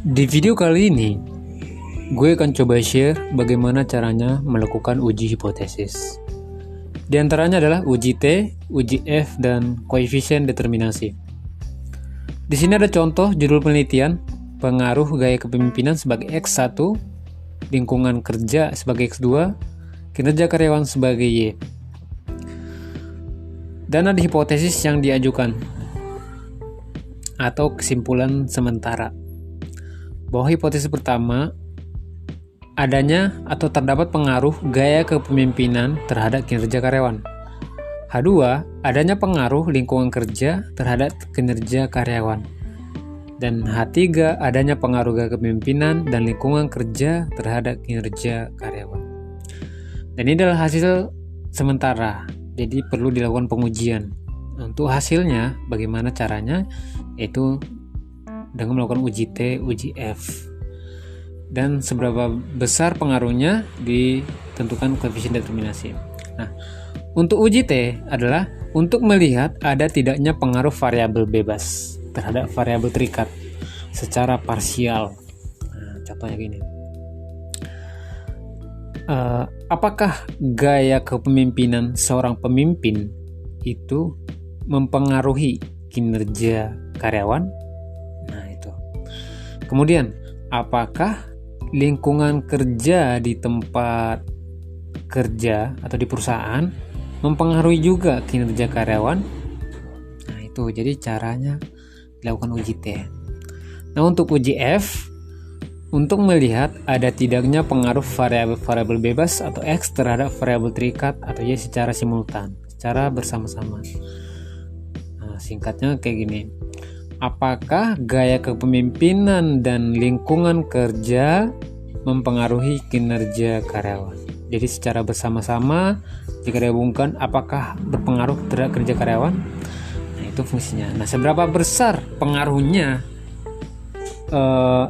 Di video kali ini, gue akan coba share bagaimana caranya melakukan uji hipotesis. Di antaranya adalah uji T, uji F, dan koefisien determinasi. Di sini ada contoh judul penelitian, pengaruh gaya kepemimpinan sebagai X1, lingkungan kerja sebagai X2, kinerja karyawan sebagai Y. Dan ada hipotesis yang diajukan, atau kesimpulan sementara. Bahwa hipotesis pertama, adanya atau terdapat pengaruh gaya kepemimpinan terhadap kinerja karyawan. H2, adanya pengaruh lingkungan kerja terhadap kinerja karyawan. Dan H3, adanya pengaruh gaya kepemimpinan dan lingkungan kerja terhadap kinerja karyawan. Dan ini adalah hasil sementara, jadi perlu dilakukan pengujian. Untuk hasilnya, bagaimana caranya? Yaitu dengan melakukan uji T, uji F. Dan seberapa besar pengaruhnya ditentukan koefisien determinasi. Nah, untuk uji T adalah untuk melihat ada tidaknya pengaruh variabel bebas terhadap variabel terikat secara parsial. Nah, contohnya gini. Apakah gaya kepemimpinan seorang pemimpin itu mempengaruhi kinerja karyawan? Nah, itu. Kemudian, apakah lingkungan kerja di tempat kerja atau di perusahaan mempengaruhi juga kinerja karyawan? Nah, itu. Jadi caranya dilakukan uji T. Nah, untuk uji F, untuk melihat ada tidaknya pengaruh variabel bebas atau X terhadap variabel terikat atau Y secara simultan, secara bersama-sama. Nah, singkatnya kayak gini. Apakah gaya kepemimpinan dan lingkungan kerja mempengaruhi kinerja karyawan? Jadi secara bersama-sama, jika digabungkan, apakah berpengaruh terhadap kerja karyawan? Nah, itu fungsinya. Nah, seberapa besar pengaruhnya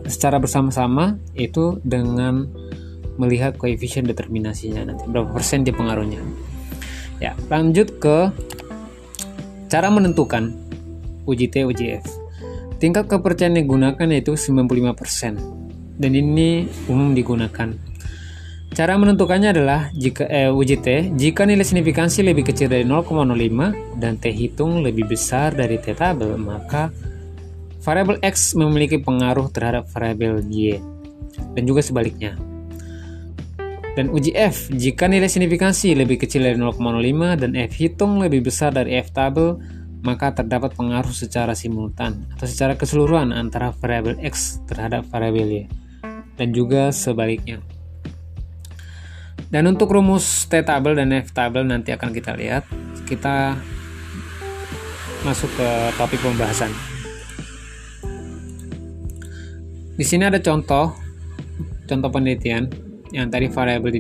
secara bersama-sama itu dengan melihat koefisien determinasinya, nanti berapa persen dia pengaruhnya. Ya, lanjut ke cara menentukan uji T, uji F. Tingkat kepercayaan yang digunakan yaitu 95%. Dan ini umum digunakan. Cara menentukannya adalah uji T, jika nilai signifikansi lebih kecil dari 0,05 dan T hitung lebih besar dari T tabel, maka variabel X memiliki pengaruh terhadap variabel Y. Dan juga sebaliknya. Dan uji F, jika nilai signifikansi lebih kecil dari 0,05 dan F hitung lebih besar dari F tabel, maka terdapat pengaruh secara simultan atau secara keseluruhan antara variabel X terhadap variabel Y, dan juga sebaliknya. Dan untuk rumus T tabel dan F tabel nanti akan kita lihat. Kita masuk ke topik pembahasan. Di sini ada contoh penelitian yang tadi variabel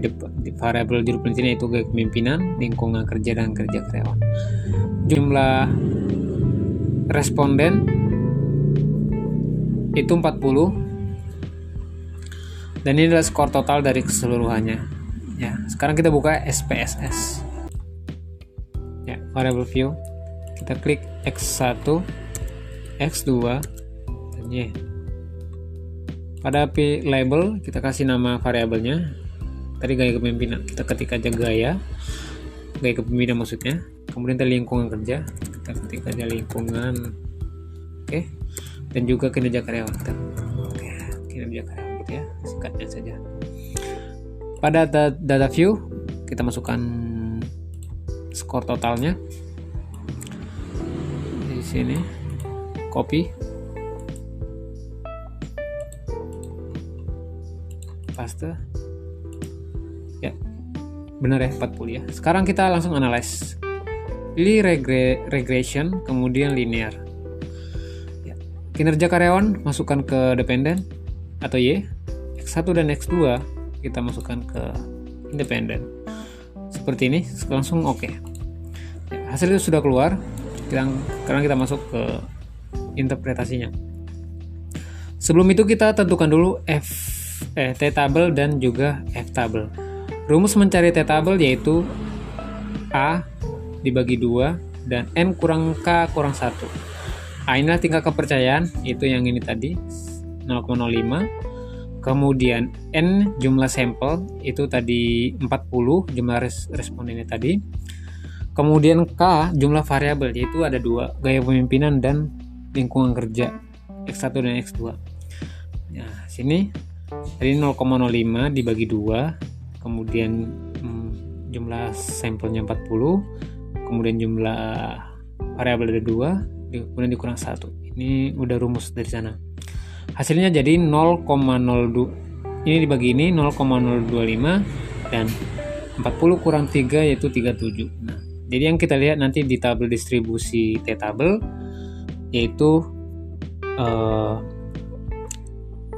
judul penelitian itu gaya kepemimpinan, lingkungan kerja, dan kerja karyawan. Jumlah responden itu 40, dan ini adalah skor total dari keseluruhannya. Ya, sekarang kita buka SPSS. Ya, variable view. Kita klik X1, X2, dan Y. Pada label kita kasih nama variabelnya. Tadi gaya kepemimpinan, kita ketik aja gaya kepemimpinan maksudnya. Kemudian tadi lingkungan kerja, kita ketik aja lingkungan. Oke. Dan juga kinerja karyawan, kita kinerja karyawan gitu ya, singkatnya saja. Pada data view kita masukkan skor totalnya. Di sini copy, paste. Ya, benar ya, 40 ya. Sekarang kita langsung analyze. Pilih regression, kemudian linear. Ya. Kinerja karyawan masukkan ke dependen atau Y. X1 dan X2 kita masukkan ke independen. Seperti ini, langsung oke. Ya, hasil itu sudah keluar. Sekarang kita masuk ke interpretasinya. Sebelum itu kita tentukan dulu T tabel dan juga F tabel. Rumus mencari T tabel yaitu A dibagi 2 dan N kurang K kurang 1. Inilah tingkat kepercayaan, itu yang ini tadi, 0,05. Kemudian N jumlah sampel itu tadi 40 jumlah respondennya tadi. Kemudian K jumlah variabel, yaitu ada 2, gaya pemimpinan dan lingkungan kerja, X1 dan X2. Nah, sini tadi 0,05 dibagi 2, kemudian jumlah sampelnya 40, kemudian jumlah variabel ada 2, kemudian dikurang 1. Ini udah rumus dari sana. Hasilnya jadi 0,02. Ini dibagi ini 0,025 dan 40 kurang 3 yaitu 37. Nah, jadi yang kita lihat nanti di tabel distribusi T-tabel yaitu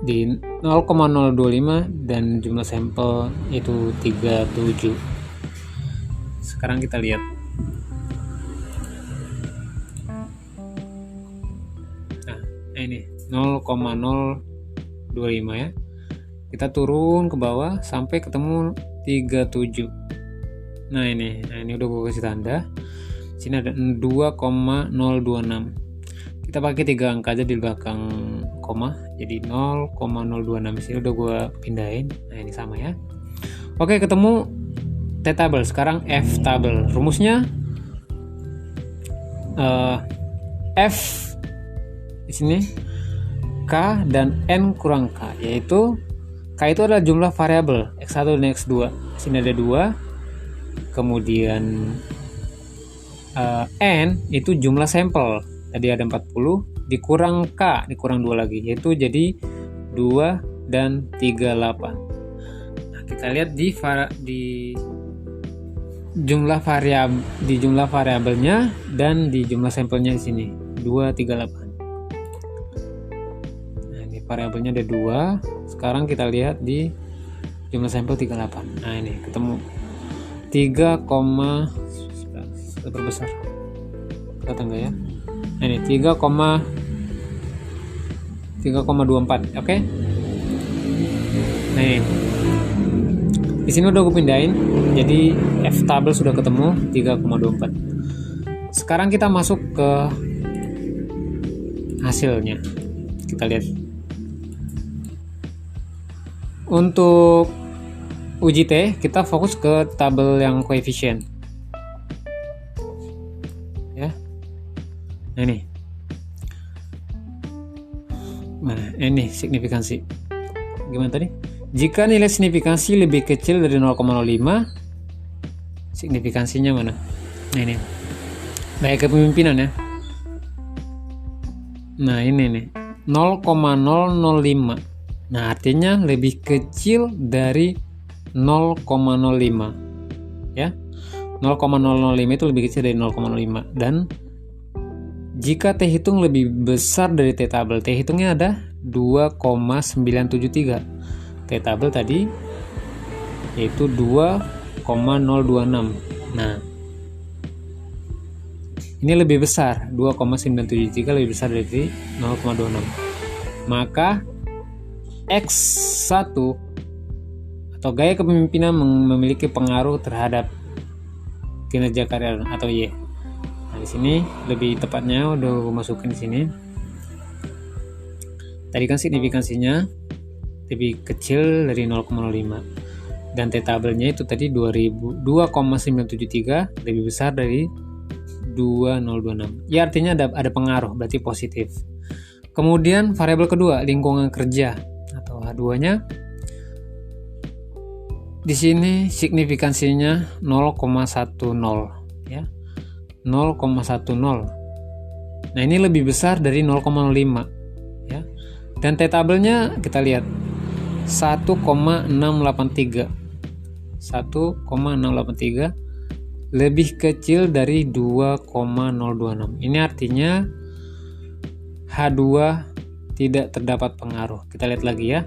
di 0,025 dan jumlah sampel itu 37. Sekarang kita lihat. Nah, ini 0,025 ya. Kita turun ke bawah sampai ketemu 37. Nah ini udah gue kasih tanda. Sini ada 2,026. Kita pakai 3 angka aja di belakang koma. Jadi 0,026 sini udah gue pindahin. Nah ini sama ya. Oke, ketemu T-tabel. Sekarang F-tabel. Rumusnya F di sini K dan N kurang K, yaitu K itu adalah jumlah variabel X1 dan X2. Sini ada 2. Kemudian N itu jumlah sampel. Tadi ada 40 dikurang K, dikurang 2 lagi, yaitu jadi 2 dan 38. Nah, kita lihat di jumlah variabelnya dan di jumlah sampelnya di sini 238. Variabelnya ada 2. Sekarang kita lihat di jumlah sampel 38. Nah ini ketemu 3, berbesar kelihatan nggak ya? Nah, ini 3,24. Oke. Nah ini di sini udah gue pindahin, jadi F tabel sudah ketemu 3,24. Sekarang kita masuk ke hasilnya. Kita lihat. Untuk uji T, kita fokus ke tabel yang koefisien. Ya. Nah ini. Mana? Ini signifikansi. Gimana tadi? Jika nilai signifikansi lebih kecil dari 0,05, signifikansinya mana? Nah ini. Gaya kepemimpinan ya. Nah ini nih. 0,005. Nah, artinya lebih kecil dari 0,05 ya. 0,005 itu lebih kecil dari 0,05. Dan jika T hitung lebih besar dari T tabel, T hitungnya ada 2,973. T tabel tadi yaitu 2,026. Nah, ini lebih besar, 2,973 lebih besar dari 0,26. Maka X1 atau gaya kepemimpinan memiliki pengaruh terhadap kinerja karyawan atau Y. Nah, di sini lebih tepatnya udah masukin di sini. Tadi kan signifikansinya lebih kecil dari 0,05 dan T tabelnya itu tadi 2,973 lebih besar dari 2,026. Ya artinya ada pengaruh, berarti positif. Kemudian variabel kedua, lingkungan kerja atau H2-nya. Di sini signifikansinya 0,10 ya. 0,10. Nah, ini lebih besar dari 0,05 ya. Dan T tabelnya kita lihat 1,683. 1,683 lebih kecil dari 2,026. Ini artinya H2 tidak terdapat pengaruh. Kita lihat lagi ya.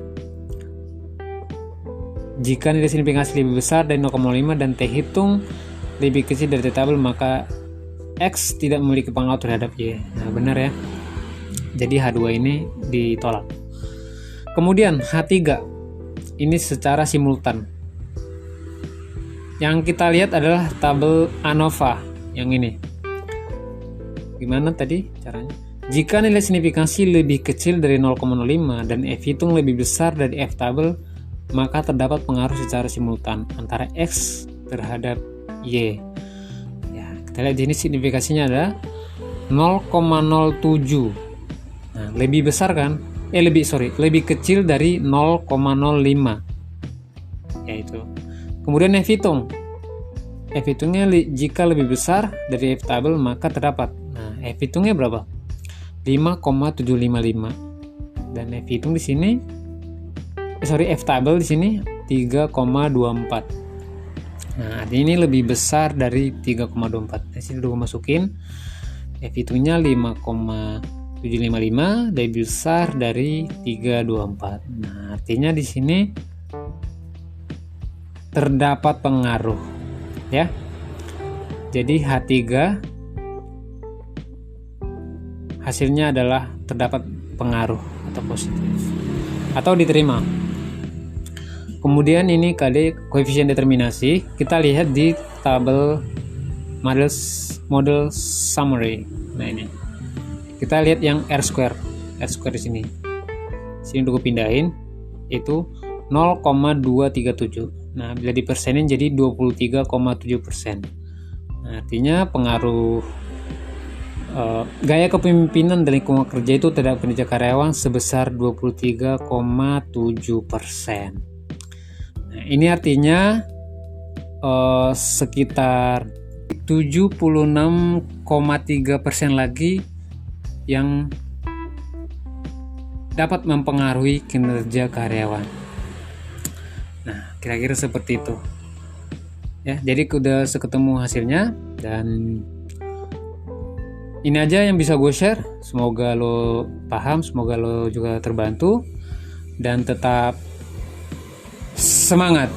Jika nilai signifikansi lebih besar dari 0,5 dan T hitung lebih kecil dari T tabel, maka X tidak memiliki pengaruh terhadap Y. Nah, benar ya. Jadi H2 ini ditolak. Kemudian H3 ini secara simultan. Yang kita lihat adalah tabel ANOVA yang ini. Gimana tadi caranya? Jika nilai signifikansi lebih kecil dari 0,05 dan F hitung lebih besar dari F tabel, maka terdapat pengaruh secara simultan antara X terhadap Y. Ya, kita lihat di sini signifikansinya ada 0,07. Nah, lebih besar kan? Lebih kecil dari 0,05. Yaitu. Kemudian F hitung. F hitungnya jika lebih besar dari F tabel maka terdapat. Nah, F hitungnya berapa? 5,755. Dan F hitung di sini F tabel di sini 3,24. Nah, ini lebih besar dari 3,24. Di sini dulu masukin F hitungnya 5,755 lebih besar dari 324. Nah, artinya di sini terdapat pengaruh, ya. Jadi H3 hasilnya adalah terdapat pengaruh atau positif atau diterima. Kemudian ini koefisien determinasi, kita lihat di tabel model summary. Nah, ini kita lihat yang R square di sini. Sini dulu pindahin, itu 0,237. Nah, bila dipersenin jadi 23,7%. Nah, artinya pengaruh gaya kepemimpinan dan lingkungan kerja itu terhadap kinerja karyawan sebesar 23,7%. Nah, ini artinya sekitar 76,3% lagi yang dapat mempengaruhi kinerja karyawan. Nah, kira-kira seperti itu. Ya, jadi udah ketemu hasilnya, dan ini aja yang bisa gue share. Semoga lo paham, semoga lo juga terbantu, dan tetap semangat.